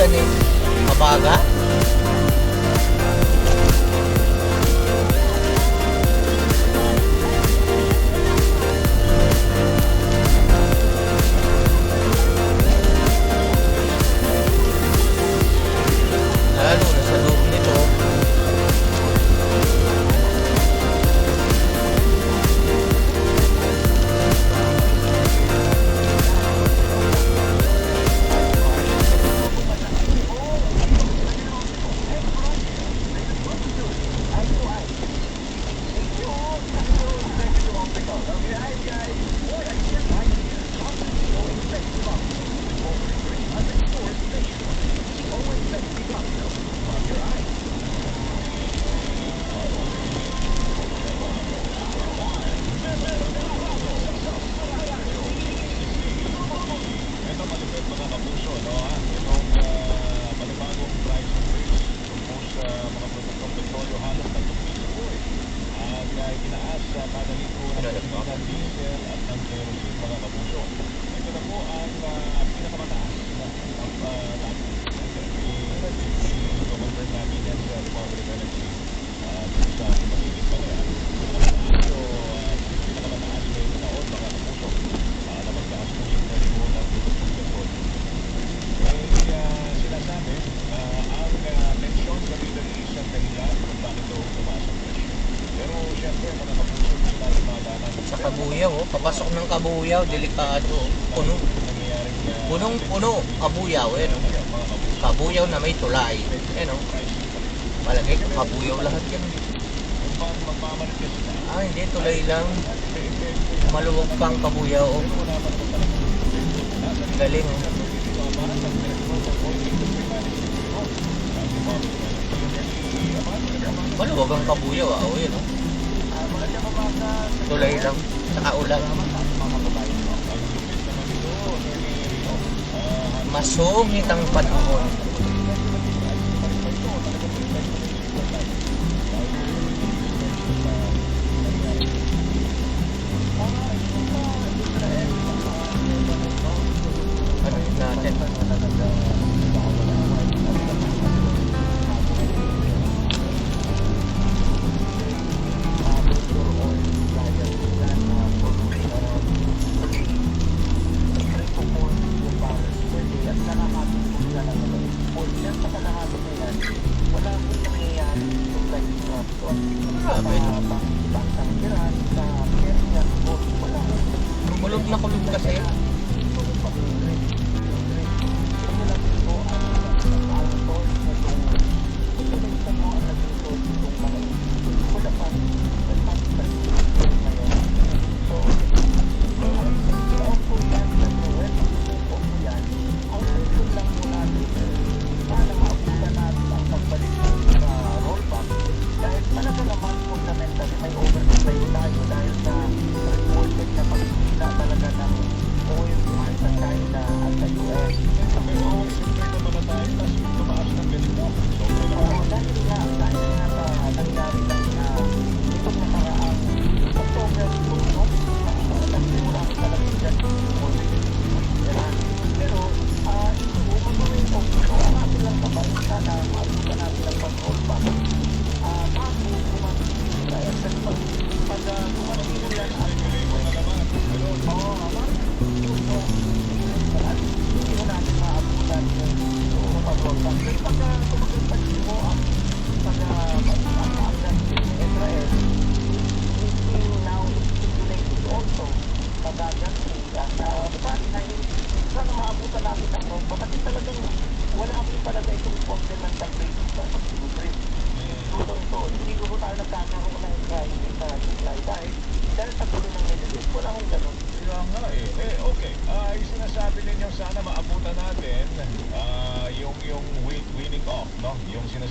umuulan eh. Mabaga. Lalo na sa loob nito. Kabuyaw, oh. Papasok ng kabuyaw, delikado. Puno. Punong-puno, kabuyaw, eh, no? Kabuyaw na may tulay. Eh, no? Malagay ko, kabuyaw lahat yan. Hindi, tulay lang. Maluwag pang kabuyaw, oh. Galing, oh. Maluwag ang kabuyaw, oh, yun, oh. Tulay lang, saka ulan. Masungit ang panahon. Ano natin? Kulog na kulog kasi.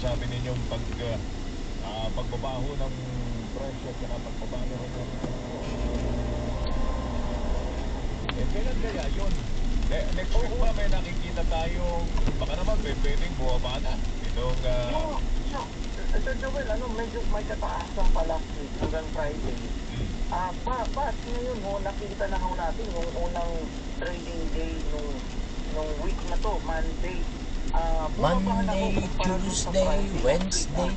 sinasabi ninyong pagbabaho ng presyo at saka pagbabaho ng kailan kaya yun? Next week ba may nakikita tayong baka naman pwedeng buwaba na itong Sir Joel, medyo may kataasan pa last week hanggang Friday. But ngayon nakikita na natin yung unang trading day nung week na to, Monday. Monday, Tuesday, Wednesday,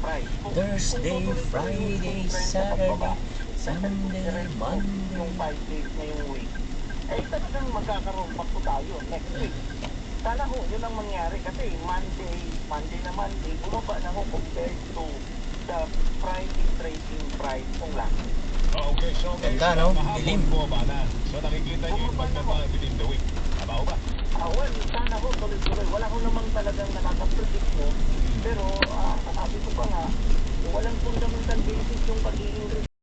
Thursday, Friday, Saturday, Sunday, Monday. Yung 5 days ngayong week. Eh talagang magkakaroon pa po tayo next week. Sana ho, yun ang mangyari kasi Monday na Monday, bumaba na ho compared to the Friday trading price kung last week. Okay, so Ganda, no? Dilim. Bumaba na. So nakikita niyo yung pagkaba within the week. Tama ho ba? Well, sana ho, tuloy-tuloy. Wala ko namang talagang nakaka-predict mo. Pero, sabi ko pa nga, walang fundamental basis yung pag-i-increase.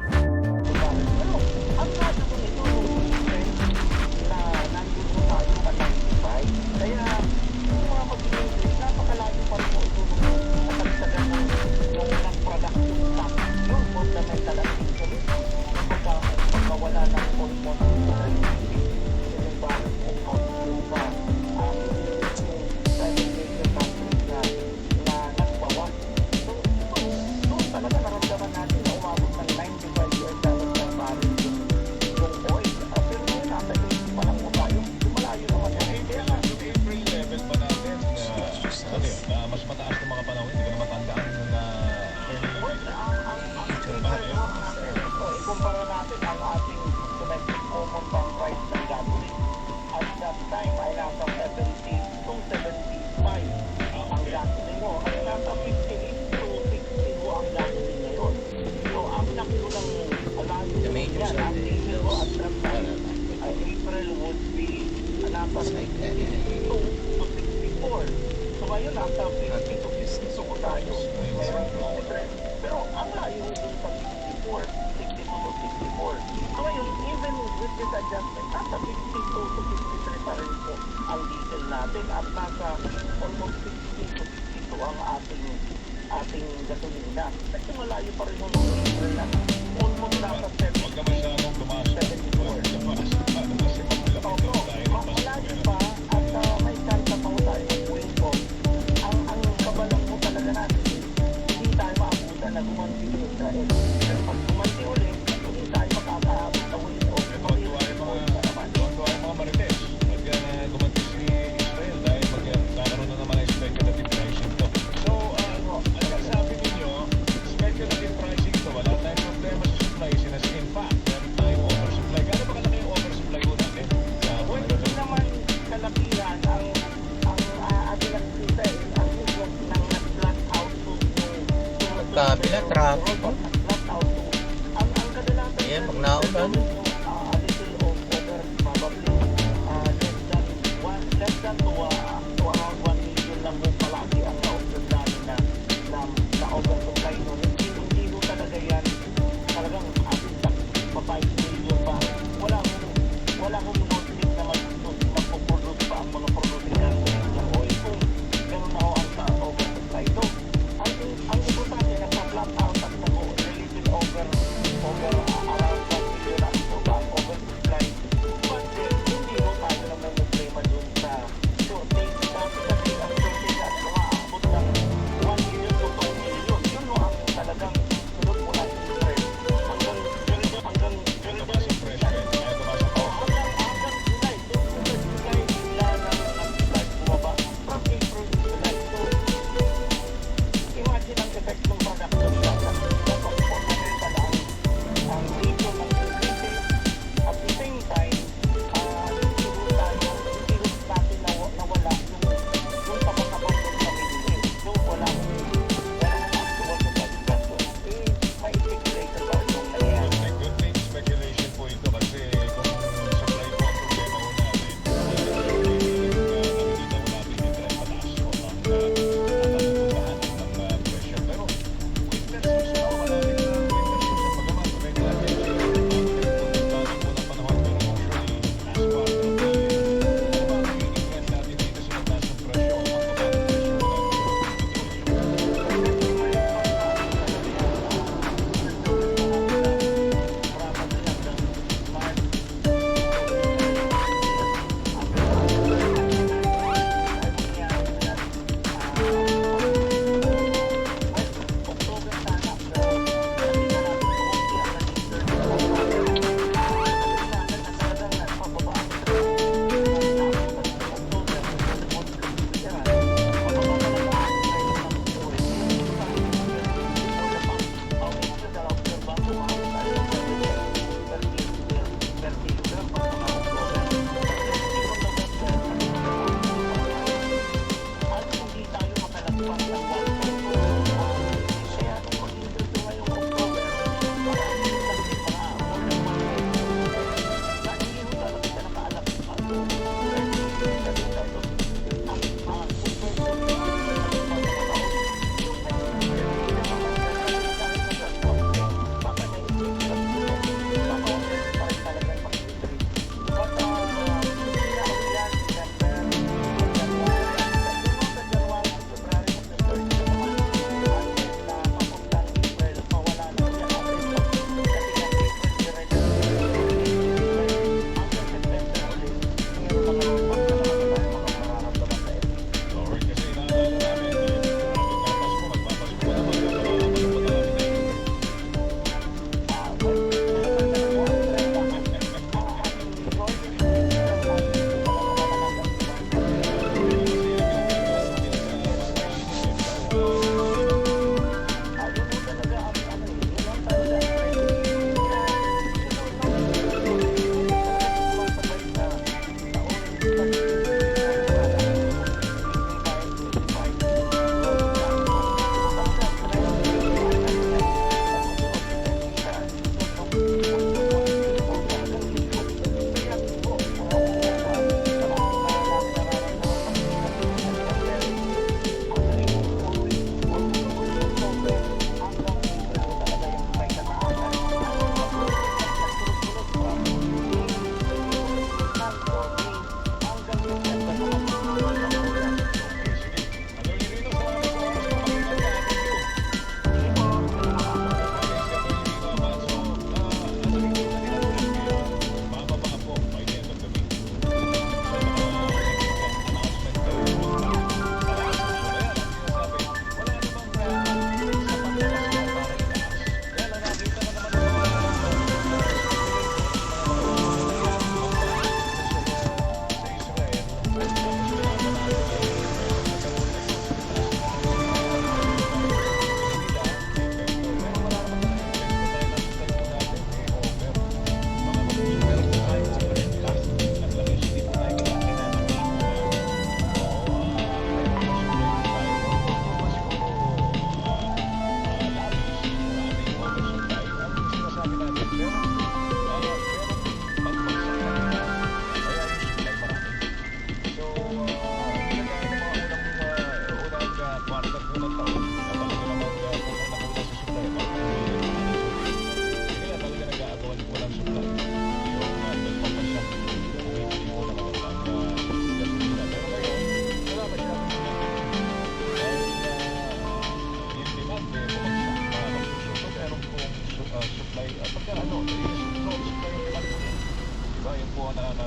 Pero, ang kaso ko nito, na nandito tayo sa 95. Kaya, yung mga mag-increase, napakalayo pa rin po ito nung nakalisagan ng production stock. Yung fundamental activity, yung pagkawala ng almost 350, yung ba, yung ba, yung private major companies na nagbawas. So, doon talaga naramdaman natin na umabot ng $95 per barrel yung oil. Pero ngayon, nasa 80 pa lang po tayo. Malayo naman yan. Kaya nga, yung April level pa natin, ano yun, mas mataas ng mga panahon, hindi ko na matandaan nung Ikumpara natin ang ating domestic common tank price ng gasoline. At that time ay nasa 70 to 75 ang gasoline mo. Ay nasa 58 to 60 ang gasoline ngayon. So ang laki ko ng alayo The major yan. Ang Sunday diesel ko at bills. that time ay April would be nasa 62 to 64. So ngayon nasa 50 to 52 ko tayo. Meron 53. Pero ang layo dun sa 64, 62 to 64. So ngayon, even with this adjustment, nasa 52 to 53 pa rin po ang diesel natin at nasa almost 60 to 62 ang ating gasolina. Kasi malayo pa rin yung April na almost nasa 70. Huwag ka masyadong tumaas. 74. Huwag ka masyadong kasi maglapit Opo, na tayo ng malayo pa at may chance pa ho tayo mag-windfall. Ang kabalang po talaga natin, hindi tayo maabutan na gumanti yung Israel. Pero pag gumanti ulit, hindi tayo makakaabot sa windfall. Tuwa-tuwa yung mga marites. Pag gumanti si Israel dahil magkakaroon na naman ng speculative pricing to. So, ano sabi ninyo, speculative pricing to, wala tayong problema sa supply. In fact, meron tayong oversupply. Gano'n ba kalaki yung oversupply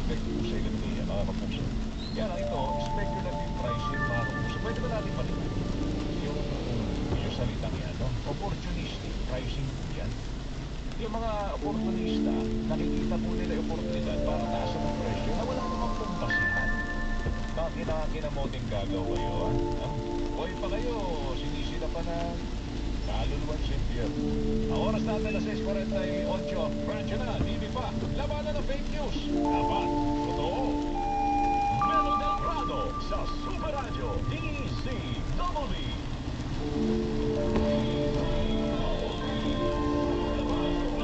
maapekto sa ekonomiya, mga kapuso. Kaya lang ito, speculative pricing, mga kapuso. Pwede ba natin balikan yung salitang yan, no? Opportunistic pricing po yan. Yung mga oportunista, nakikita po nila yung oportunidad para taasan ng presyo na wala namang kumbasihan. Mga kinamoting gagaw kayo, ha? Hoy pa kayo, sinisita pa na kaluluwan simpier. Ang oras natin na 6:48, radyo na, TV pa, labanan ng fake news. Dapat, totoo. Melo del Prado sa Super Radio, DZWD.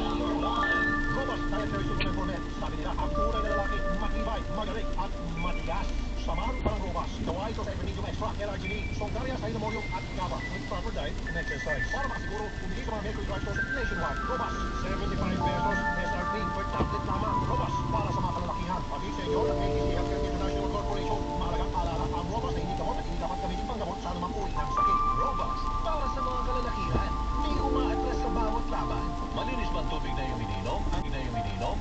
Robust Military Superintendent, sabi nila ang tunay na lalaki, matibay, magaling at matigas. Samahan parang robust, gawain ito sa Equinedium Extra, LRGD, Songaria sa Inamorium at Gaba. With proper diet and exercise. Para makasiguro, bumili sa mga Mercury Drug Stores nationwide. Robust, 75 pesos, SRP per tablet lamang. Robust, para sa mga kalalakihan. Pag-ibig sa inyo ng ATC Healthcare International Corporation, mahalagang alala ang robust na hindi gamot at hindi dapat gamitin panggamot sa anumang uri ng sakit. Robust, para sa mga kalalakihan. Di umaatras sa bawat laban. Malinis ba ang tubig na iyong ininom?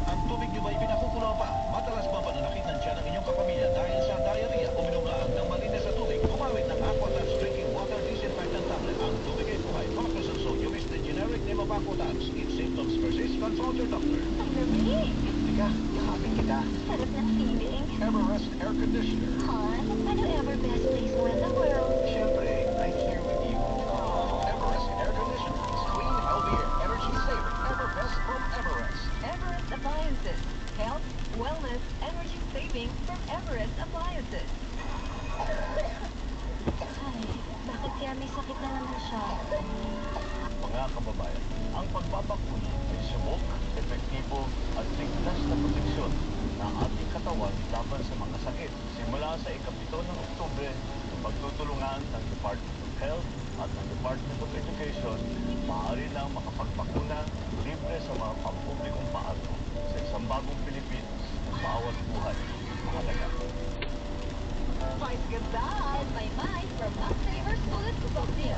Ang tubig niyo ba'y pinakukulo pa? Matalas ba pananakit ng tiyan ng inyong kapamilya dahil sa diarrhea? Uminom lang ng malinis na tubig. Gumamit ng Aquatabs Drinking Water Disinfectant Tablet. Ang tubig ay buhay. Focus on sodium is the generic name of Aquatabs. If symptoms persist, consult your doctor. Ang lamig. Tika, yakapin kita. Sarap ng feeling. Everest Air Conditioner. Han, ano ever best place mo in the world? Siyempre, right here with you. Everest Air Conditioner. Clean, healthy air. Energy saving. Everbest from Everest. Everest Appliances. Health, wellness, energy saving from Everest Appliances. Ay, bakit kaya may sakit na naman siya? Mga kababayan, ang pagbabakuna ay subok, epektibo at ligtas na proteksyon ng ating katawan laban sa mga sakit. Simula sa ika-7 ng Oktubre, pagtutulungan ng Department of Health at ng Department of Education, maaari lang makapagbakuna libre sa mga pampublikong paaralan sa isang bagong Pilipinas. Bawat buhay, mahalaga. Vice ganda! May from Max Savers Bullet Sophia.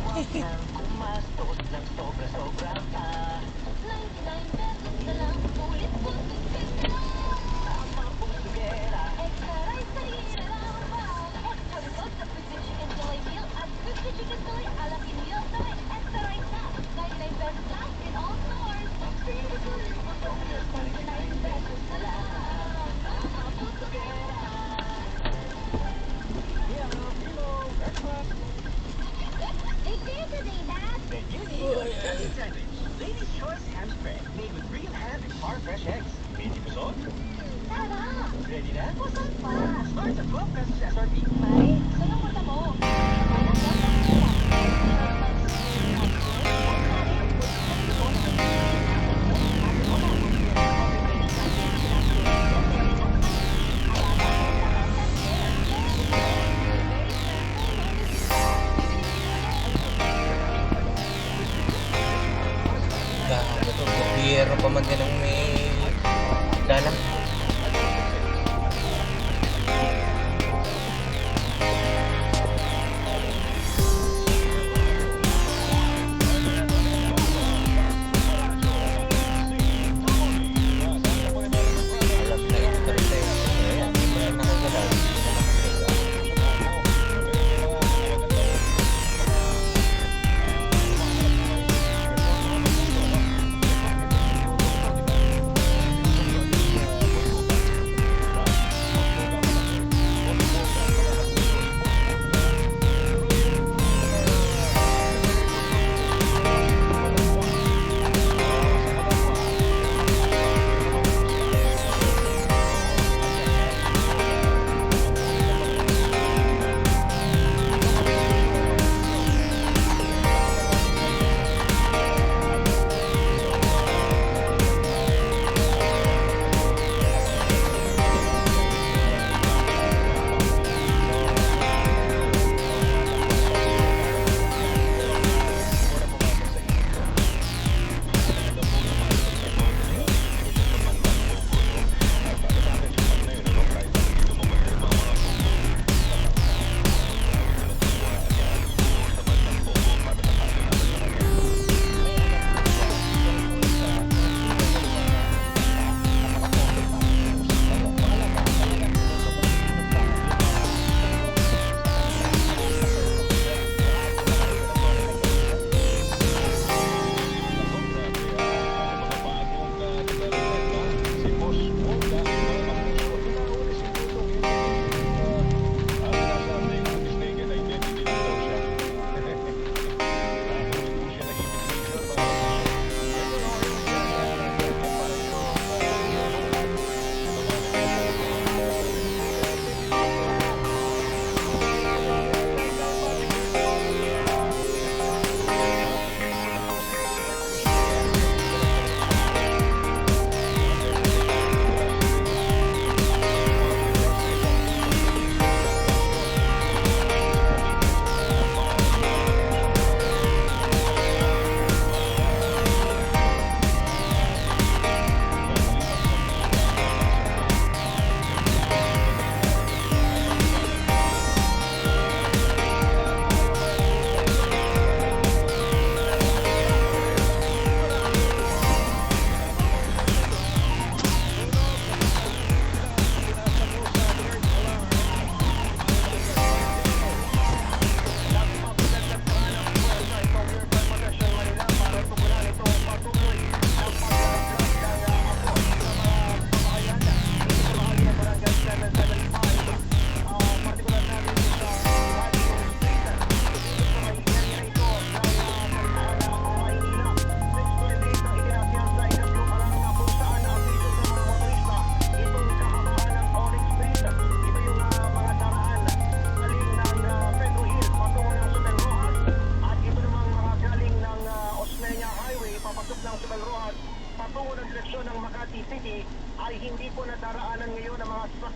Mas tuos ng sobra-sobra pa. 99 pesos na lang, ulit po Ang mga pusugera. extra rice sa hira lang pa. Extra result sa crispy chicken fillet meal at crispy chicken fillet a la meal fillet. Extra rice na, 99 pesos lang in all stores. Sige, ulit po to. 99 pesos na lang. Ang mga pusugera. Hey, there today, Dad. Then you need a chicken sandwich. Ladies' choice ham spread. Made with real ham and farm-fresh eggs. 20 pesos? Tara, Ready na? wasan pa. Starts at 12 pesos SRP. May, saan ang mata mo? Gago to, gobyerno pa man din ang may dala.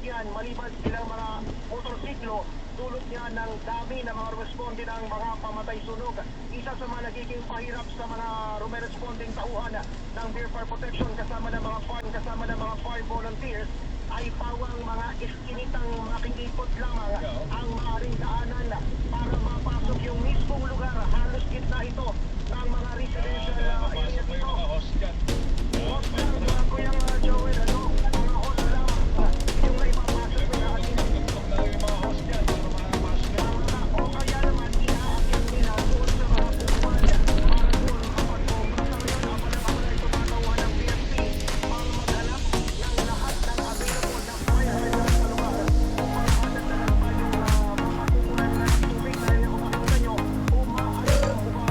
yan, maliban silang mga motorsiklo, dulot niya ng dami ng mga responde ng mga pamatay sunog. Isa sa mga nagiging pahirap sa mga rumeresponding tauhan ng Beer Fire Protection kasama ng mga fire volunteers ay pawang mga iskinitang makikipot lamang ang maaaring daanan para mapasok yung mismong lugar. Halos gitna ito ng mga residential area Napasok mo yung dito. mga host dyan. Host lang, mga kuyang Joel, mga host lang, yung naipapasok nila at Tugtog na lang yung mga host dyan para makapasok na. o kaya naman inaakit nila doon sa mga pupuan para doon kapag pumunta ngayon kapag ay tumatauhan ng PSP para maghanap ng lahat ng available na fire hydrant sa lugar upang madagdagan pa yung mapupunan na ng tubig dahil kung makikita nyo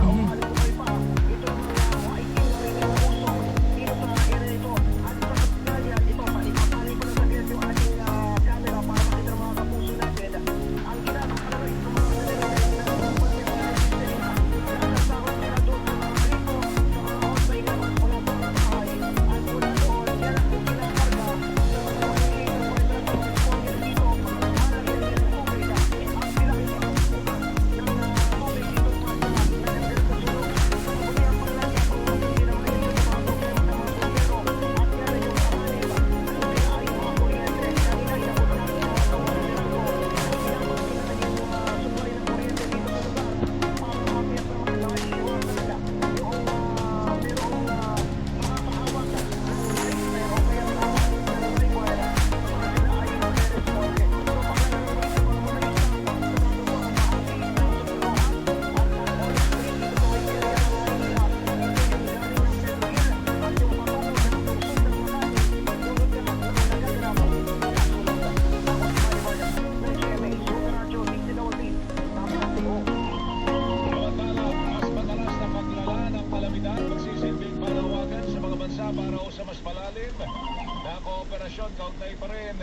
umaalibay pa itong mga maitim na rin yung usok dito sa area ito at sa kanya ito ipapali ko na sa yung ating camera para makita ng mga kapuso natin ang ginagawa na rin ng mga nalilagay na nakasahod nila doon sa mga rito sa mga hotline naman mula sa mga bahay at mula doon yan ang kinakarga sa mga magiging responde dito para malagyan nila ng tubig ang bilang ng tubig dito pa sa nalagyan sa sunog muli ang panlagi kung hindi naman ito sa mga problema ng mga bumbero at yan ay yung kapalit kaya ay mga kuryente kanina inabutan natin yung mga tawanan nila ko ginagawa nila na yung supply ng kuryente dito sa lugar para makapiyat naman na iiwasan nila yung merong nakakahawak ng lighter o kaya tawag ng require sa kanila ay mag-responde. So pagkakaroon dito para mabilis lang sa gagawa ang bahagi ng sunugan at all street dito sa may area ng Manila. Ito yung galing ng Central at yung patungo ng lungsod ng Makati pagdulot niya ng nagagramo sa sunugan. Ako si Mario Vargas ng GMA Super Radio 60 Napakatigo. Samantala, mas madalas na paglala ng kalamidad magsisilbing panawagan sa mga bansa para sa mas malalim na kooperasyon kaugnay pa rin